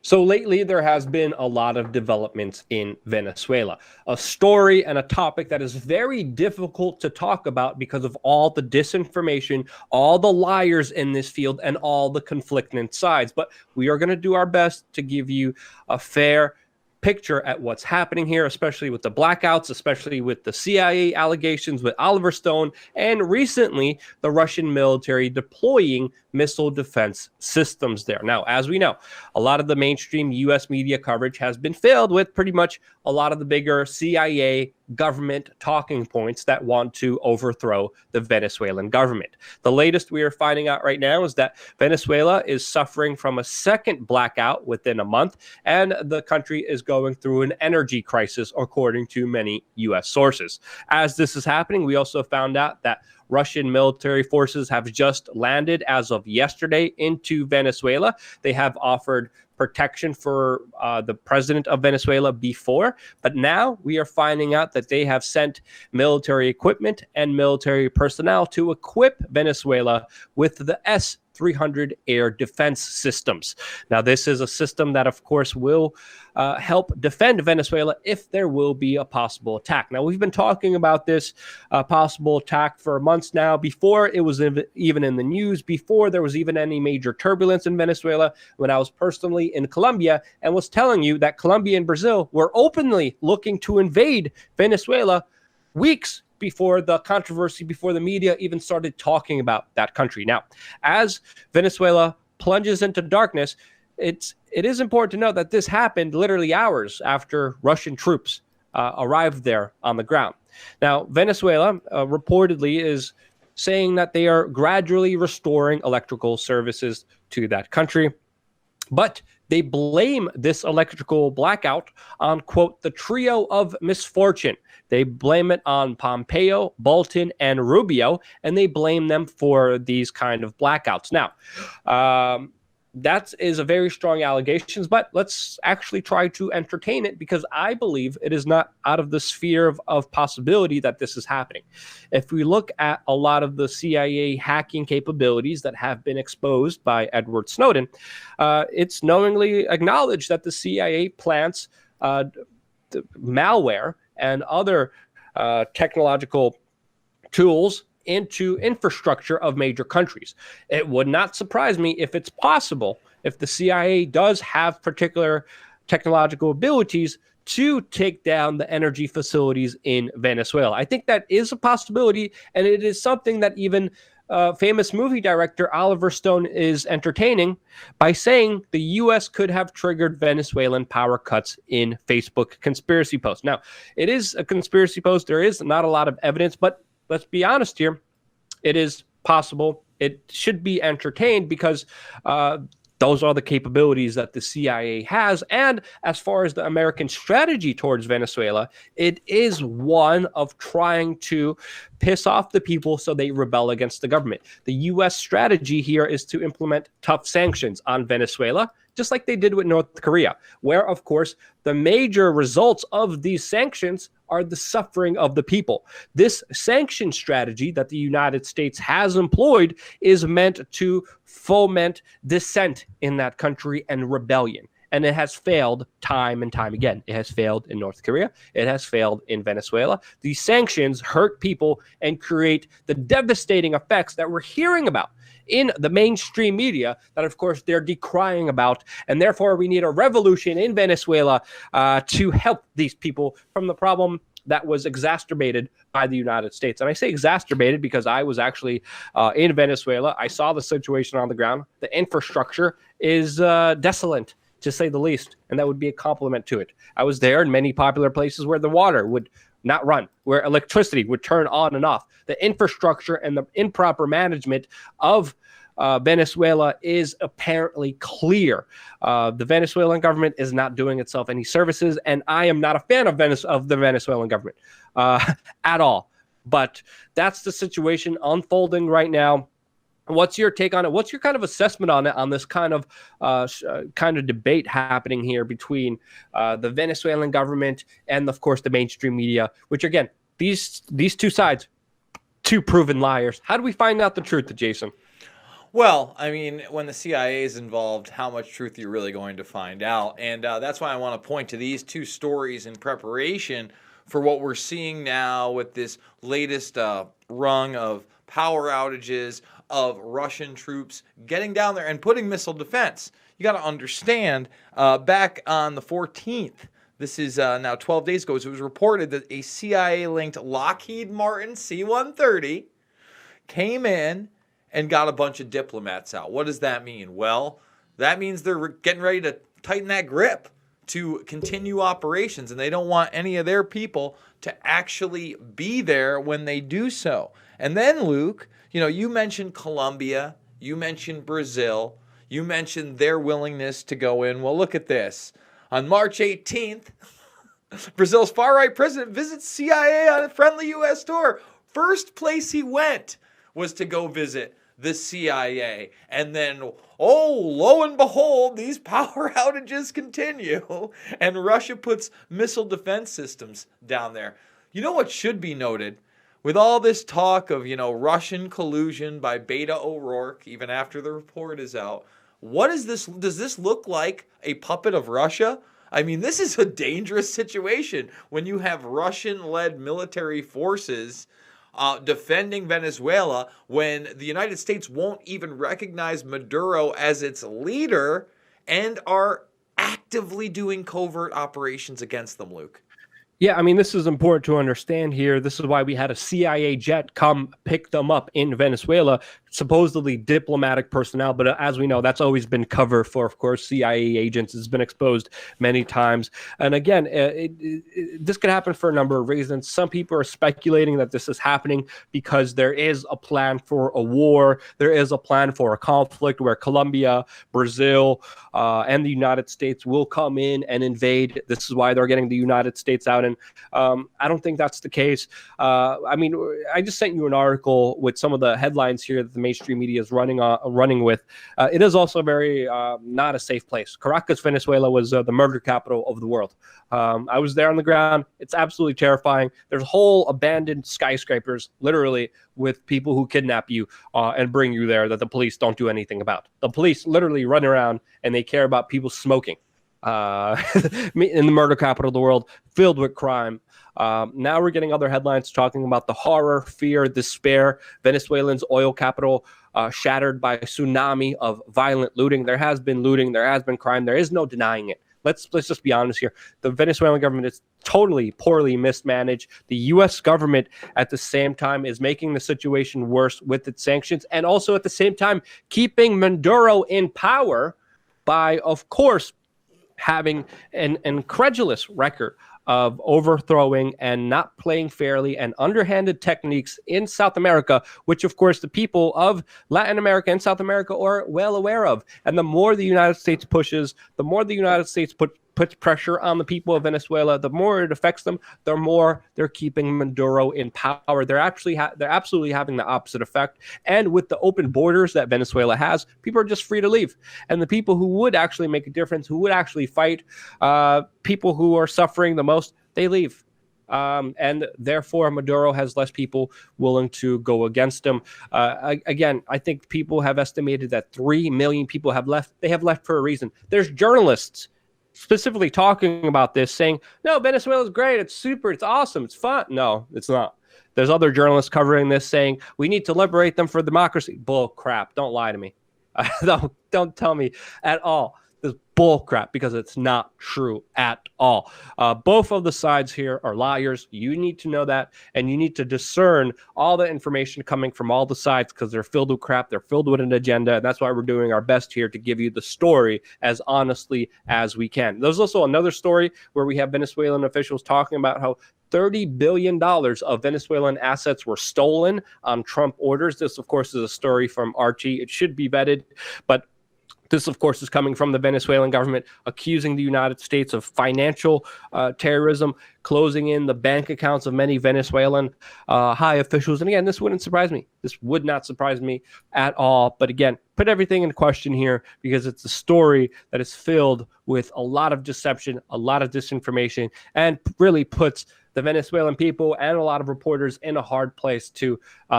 So lately, there has been a lot of developments in Venezuela, a story and a topic that is very difficult to talk about because of all the disinformation, all the liars in this field, and all the conflicting sides. But we are going to do our best to give you a fair picture at what's happening here, especially with the blackouts, especially with the CIA allegations with Oliver Stone, and recently the Russian military deploying missile defense systems there. Now, as we know, a lot of the mainstream US media coverage has been filled with pretty much a lot of the bigger CIA government talking points that want to overthrow the Venezuelan government. The latest we are finding out right now is that Venezuela is suffering from a second blackout within a month, and the country is going through an energy crisis, according to many U.S. sources. As this is happening, we also found out that Russian military forces have just landed as of yesterday into Venezuela. They have offered protection for the president of Venezuela before, but now we are finding out that they have sent military equipment and military personnel to equip Venezuela with the S-300 air defense systems. Now, this is a system that, of course, will help defend Venezuela if there will be a possible attack. Now, we've been talking about this possible attack for months now, before it was even in the news, before there was even any major turbulence in Venezuela, when I was personally in Colombia and was telling you that Colombia and Brazil were openly looking to invade Venezuela weeks before the controversy, before the media even started talking about that country. Now, as Venezuela plunges into darkness, it is important to note that this happened literally hours after Russian troops arrived there on the ground. Now, Venezuela reportedly is saying that they are gradually restoring electrical services to that country, but they blame this electrical blackout on, quote, the trio of misfortune. They blame it on Pompeo, Bolton, and Rubio, and they blame them for these kind of blackouts. Now, that is a very strong allegation, but let's actually try to entertain it, because I believe it is not out of the sphere of possibility that this is happening. If we look at a lot of the CIA hacking capabilities that have been exposed by Edward Snowden, it's knowingly acknowledged that the CIA plants malware and other technological tools into infrastructure of major countries. It would not surprise me if it's possible, if the CIA does have particular technological abilities to take down the energy facilities in Venezuela. I think that is a possibility, and it is something that even famous movie director Oliver Stone is entertaining by saying the U.S. could have triggered Venezuelan power cuts in Facebook conspiracy posts. Now, it is a conspiracy post. There is not a lot of evidence, but let's be honest here. It is possible. It should be entertained, because those are the capabilities that the CIA has. And as far as the American strategy towards Venezuela, it is one of trying to piss off the people so they rebel against the government. The U.S. strategy here is to implement tough sanctions on Venezuela, just like they did with North Korea, where, of course, the major results of these sanctions are the suffering of the people. This sanction strategy that the United States has employed is meant to foment dissent in that country and rebellion. And it has failed time and time again. It has failed in North Korea. It has failed in Venezuela. These sanctions hurt people and create the devastating effects that we're hearing about in the mainstream media, that, of course, they're decrying about. And therefore, we need a revolution in Venezuela to help these people from the problem that was exacerbated by the United States. And I say exacerbated because I was actually in Venezuela. I saw the situation on the ground. The infrastructure is desolate, to say the least, and that would be a compliment to it. I was there in many popular places where the water would not run, where electricity would turn on and off. The infrastructure and the improper management of Venezuela is apparently clear. The Venezuelan government is not doing itself any services, and I am not a fan of the Venezuelan government at all. But that's the situation unfolding right now. What's your take on it? What's your kind of assessment on it, on this kind of debate happening here between the Venezuelan government and, of course, the mainstream media, which, again, these two sides, two proven liars. How do we find out the truth, Jason? Well, I mean, when the CIA is involved, how much truth you're really going to find out. And that's why I want to point to these two stories in preparation for what we're seeing now with this latest rung of power outages, of Russian troops getting down there and putting missile defense. You got to understand, back on the 14th, this is now 12 days ago, it was reported that a CIA linked Lockheed Martin C 130 came in and got a bunch of diplomats out. What does that mean? Well, that means they're getting ready to tighten that grip to continue operations, and they don't want any of their people to actually be there when they do so. And then, Luke, you mentioned Colombia, you mentioned Brazil, you mentioned their willingness to go in. Well, look at this. On March 18th, Brazil's far-right president visits CIA on a friendly U.S. tour. First place he went was to go visit the CIA. And then, lo and behold, these power outages continue. And Russia puts missile defense systems down there. You know what should be noted? With all this talk of, Russian collusion by Beta O'Rourke, even after the report is out, what is this? Does this look like a puppet of Russia? I mean, this is a dangerous situation when you have Russian-led military forces defending Venezuela when the United States won't even recognize Maduro as its leader and are actively doing covert operations against them, Luke. Yeah, I mean, this is important to understand here. This is why we had a CIA jet come pick them up in Venezuela, supposedly diplomatic personnel. But as we know, that's always been cover for, of course, CIA agents. It's been exposed many times. And again, this could happen for a number of reasons. Some people are speculating that this is happening because there is a plan for a war. There is a plan for a conflict where Colombia, Brazil, and the United States will come in and invade. This is why they're getting the United States out. And I don't think that's the case. I mean, I just sent you an article with some of the headlines here that the mainstream media is running with. It is also very not a safe place. Caracas, Venezuela was the murder capital of the world. I was there on the ground. It's absolutely terrifying. There's whole abandoned skyscrapers, literally, with people who kidnap you and bring you there that the police don't do anything about. The police literally run around and they care about people smoking. In the murder capital of the world, filled with crime. Now we're getting other headlines talking about the horror, fear, despair. Venezuelan's oil capital shattered by a tsunami of violent looting. There has been looting. There has been crime. There is no denying it. Let's just be honest here. The Venezuelan government is totally poorly mismanaged. The U.S. government at the same time is making the situation worse with its sanctions, and also at the same time keeping Maduro in power by, of course, having an incredulous record of overthrowing and not playing fairly and underhanded techniques in South America, which, of course, the people of Latin America and South America are well aware of. And the more the United States pushes, the more the United States puts pressure on the people of Venezuela, the more it affects them, the more they're keeping Maduro in power. They're absolutely having the opposite effect. And with the open borders that Venezuela has, people are just free to leave. And the people who would actually make a difference, who would actually fight, people who are suffering the most, they leave. And therefore, Maduro has less people willing to go against him. Again, I think people have estimated that 3 million people have left. They have left for a reason. There's journalists specifically talking about this, saying, no, Venezuela is great. It's super. It's awesome. It's fun. No, it's not. There's other journalists covering this saying, we need to liberate them for democracy. Bull crap. Don't lie to me. Don't tell me at all. This bull crap, because it's not true at all. Both of the sides here are liars. You need to know that, and you need to discern all the information coming from all the sides, because they're filled with crap. They're filled with an agenda, and that's why we're doing our best here to give you the story as honestly as we can. There's also another story where we have Venezuelan officials talking about how $30 billion of Venezuelan assets were stolen on Trump orders. This, of course, is a story from Archie. It should be vetted, but this, of course, is coming from the Venezuelan government accusing the United States of financial terrorism, closing in the bank accounts of many Venezuelan high officials. And again, this wouldn't surprise me. This would not surprise me at all. But again, put everything in question here, because it's a story that is filled with a lot of deception, a lot of disinformation, and really puts the Venezuelan people and a lot of reporters in a hard place to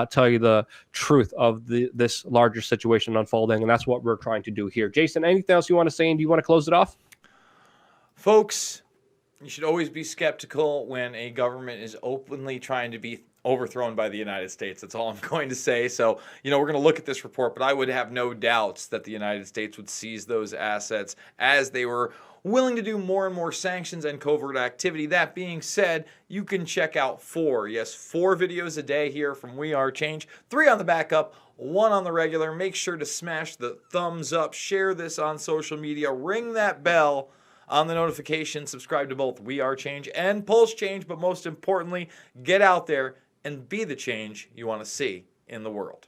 tell you the truth of this larger situation unfolding. And that's what we're trying to do here. Jason, anything else you want to say? And do you want to close it off? Folks, you should always be skeptical when a government is openly trying to be overthrown by the United States. That's all I'm going to say. So, we're going to look at this report, but I would have no doubts that the United States would seize those assets as they were willing to do more and more sanctions and covert activity. That being said, you can check out 4 videos a day here from We Are Change, 3 on the backup, 1 on the regular. Make sure to smash the thumbs up, share this on social media, ring that bell on the notification, subscribe to both We Are Change and Pulse Change, but most importantly, get out there and be the change you want to see in the world.